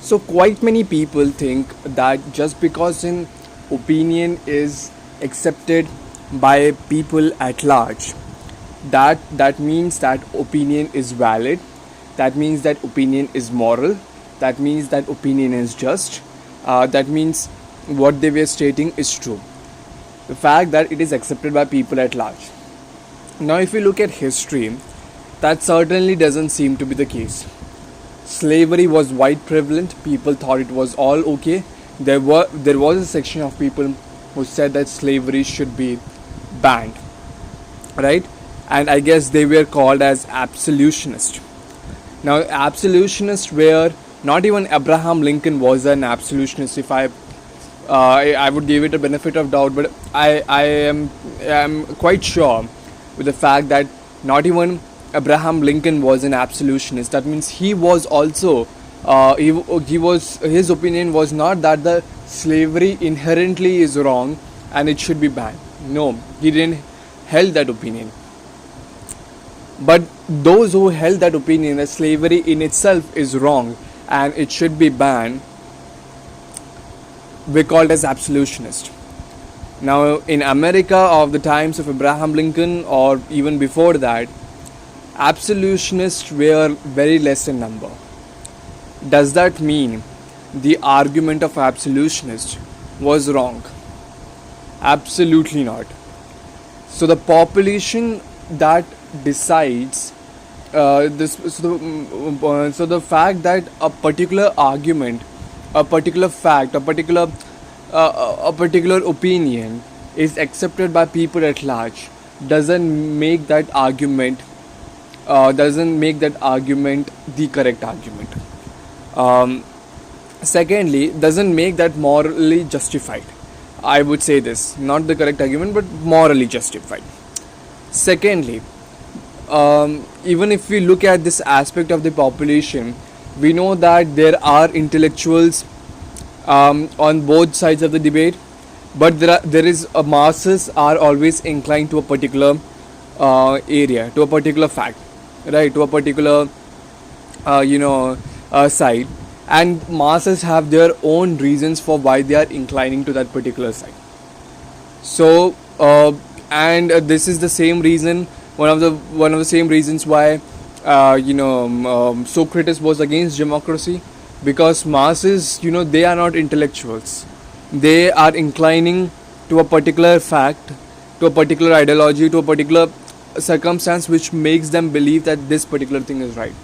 So quite many people think that just because an opinion is accepted by people at large, that means that opinion is valid, that means that opinion is moral, that means that opinion is just, that means what they were stating is true. The fact that it is accepted by people at large. Now, if you look at history, that certainly doesn't seem to be the case. Slavery was white prevalent. People thought it was all okay. There was a section of people who said that slavery should be banned, right? And I guess they were called as absolutionists. Now, absolutionists were not even Abraham Lincoln was an absolutionist. If I would give it a benefit of doubt, but I am quite sure with the fact that not even Abraham Lincoln was an absolutionist. That means he was also he was his opinion was not that the slavery inherently is wrong and it should be banned. No, he didn't held that opinion. But those who held that opinion that slavery in itself is wrong and it should be banned were called as absolutionists. Now, in America of the times of Abraham Lincoln or even before that, absolutionists were very less in number. Does that mean the argument of absolutionists was wrong? Absolutely not. So the population that decides this. So the fact that a particular argument, a particular fact, a particular opinion is accepted by people at large doesn't make that argument the correct argument. Secondly, doesn't make that morally justified. I would say this, not the correct argument, but morally justified. Secondly, even if we look at this aspect of the population, we know that there are intellectuals on both sides of the debate, but there is a masses are always inclined to a particular area, to a particular fact, right, to a particular side, and masses have their own reasons for why they are inclining to that particular side. So and this is the same reason, one of the same reasons why Socrates was against democracy, because masses, they are not intellectuals. They are inclining to a particular fact, to a particular ideology, to a particular circumstance which makes them believe that this particular thing is right.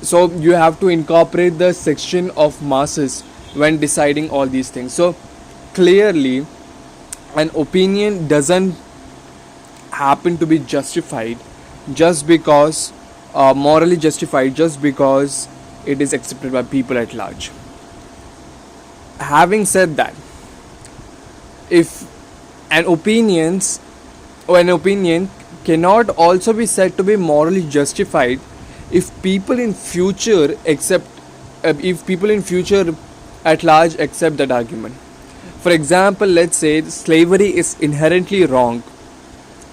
So you have to incorporate the section of masses when deciding all these things. So clearly an opinion doesn't happen to be justified just because morally justified just because it is accepted by people at large. Having said that, if an opinion cannot also be said to be morally justified if people in future at large accept that argument. For example, let's say slavery is inherently wrong,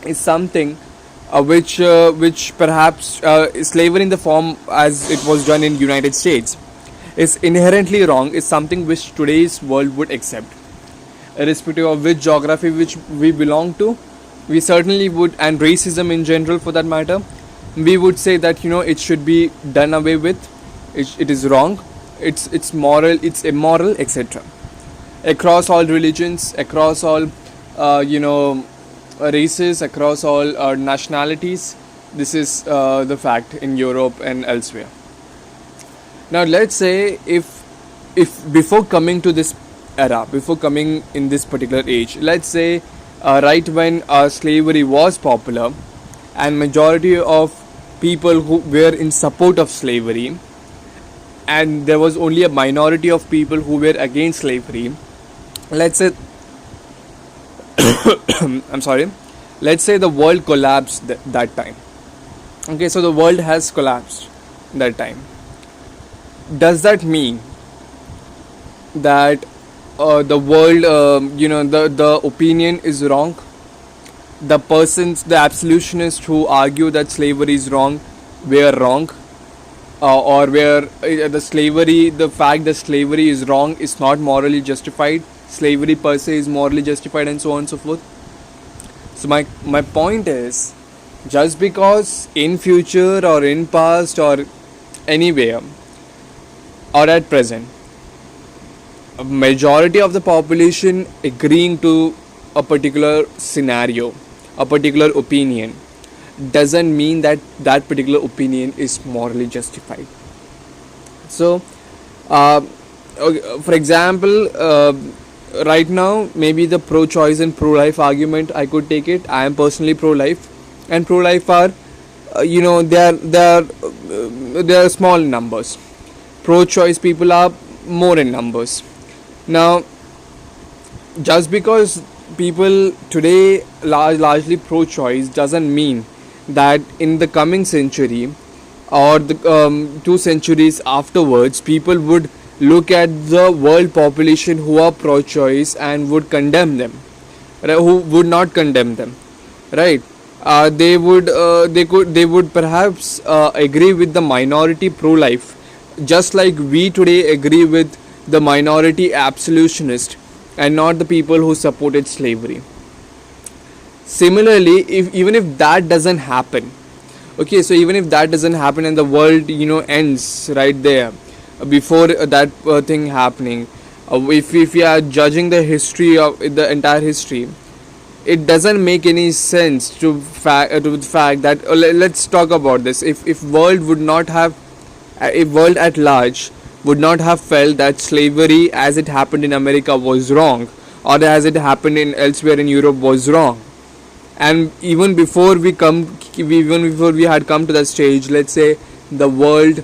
is something which perhaps slavery in the form as it was done in United States is inherently wrong, is something which today's world would accept, irrespective of which geography which we belong to. We certainly would, and racism in general for that matter, we would say that it should be done away with. It is wrong, it's moral, it's immoral, etc. Across all religions, across all races, across all nationalities, this is the fact in Europe and elsewhere. Now let's say if before coming to this era, before coming in this particular age, let's say right when slavery was popular and majority of people who were in support of slavery, and there was only a minority of people who were against slavery, let's say I'm sorry, let's say the world collapsed that time. Okay, so the world has collapsed that time. Does that mean that the world, the opinion is wrong? The absolutionists who argue that slavery is wrong were wrong? or where the fact that slavery is wrong is not morally justified, slavery per se is morally justified, and so on and so forth. So my point is, just because in future or in past or anywhere or at present, a majority of the population agreeing to a particular scenario, a particular opinion, doesn't mean that that particular opinion is morally justified. So, uh, for example, right now, maybe the pro choice and pro life argument, I could take it. I am personally pro life, and pro life are, they are small numbers. Pro choice people are more in numbers. Now, just because people today largely pro choice doesn't mean that in the coming century or the 2 centuries afterwards, people would look at the world population who are pro choice and would condemn them, right? Who would not condemn them, right? They would perhaps agree with the minority pro life, just like we today agree with the minority absolutionist and not the people who supported slavery. Similarly, if even if that doesn't happen, okay, so even if that doesn't happen and the world ends right there, before that thing happening, if we are judging the history of the entire history, it doesn't make any sense to the fact that let's talk about this. If world would not have if world at large would not have felt that slavery as it happened in America was wrong, or as it happened in elsewhere in Europe was wrong, and even before we had come to that stage, let's say the world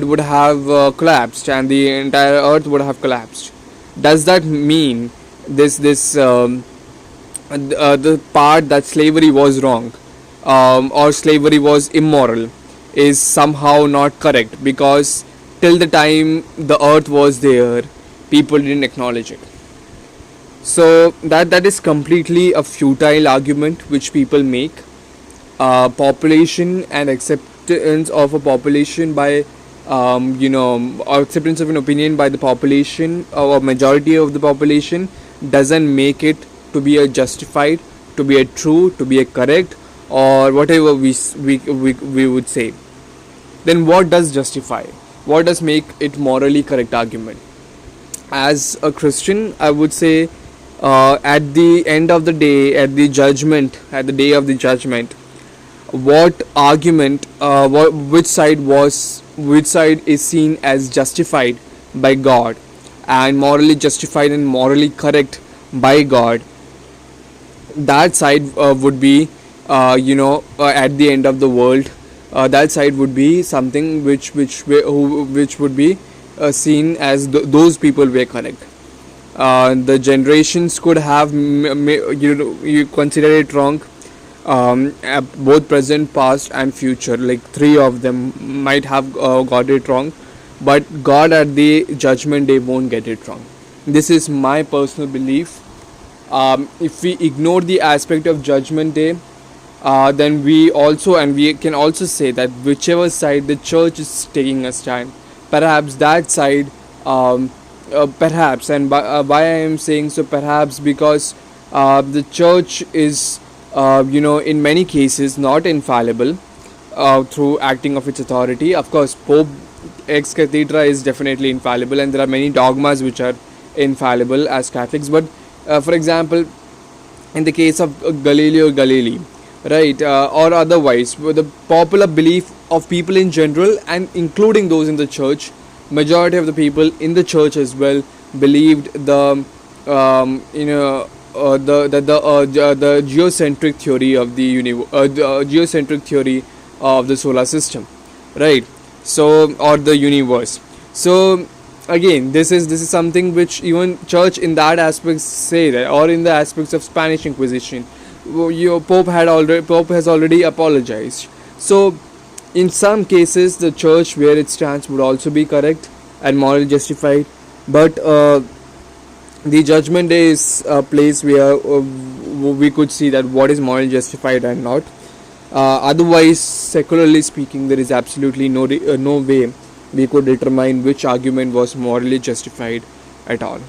would have collapsed and the entire earth would have collapsed. Does that mean this the part that slavery was wrong, or slavery was immoral, is somehow not correct, because till the time the earth was there, people didn't acknowledge it? So that is completely a futile argument which people make. Population and acceptance of a population by or acceptance of an opinion by the population or a majority of the population doesn't make it to be a justified, to be a true, to be a correct, or whatever we would say. Then what does justify? What does make it morally correct argument? As a Christian, I would say, at the end of the day, at the day of the judgment, what argument, which side is seen as justified by God and morally justified and morally correct by God, that side would be, at the end of the world, that side would be something which would be seen as those people were correct. The generations could have you consider it wrong, both present, past, and future. Like three of them might have got it wrong, but God at the judgment day won't get it wrong. This is my personal belief. If we ignore the aspect of judgment day, then we can also say that whichever side the church is taking a stand, perhaps that side, perhaps, and why I am saying so, perhaps because the church is, in many cases not infallible through acting of its authority. Of course, Pope ex cathedra is definitely infallible, and there are many dogmas which are infallible as Catholics. But for example, in the case of Galileo Galilei, right, or otherwise, the popular belief of people in general, and including those in the church, majority of the people in the church as well believed the the geocentric theory of the geocentric theory of the solar system, right? So, or the universe. So again, this is something which even church in that aspect say that, or in the aspects of Spanish Inquisition, your Pope has already apologized. So in some cases, the church where it stands would also be correct and morally justified, but the judgment day is a place where we could see that what is morally justified and not. Otherwise, secularly speaking, there is absolutely no way we could determine which argument was morally justified at all.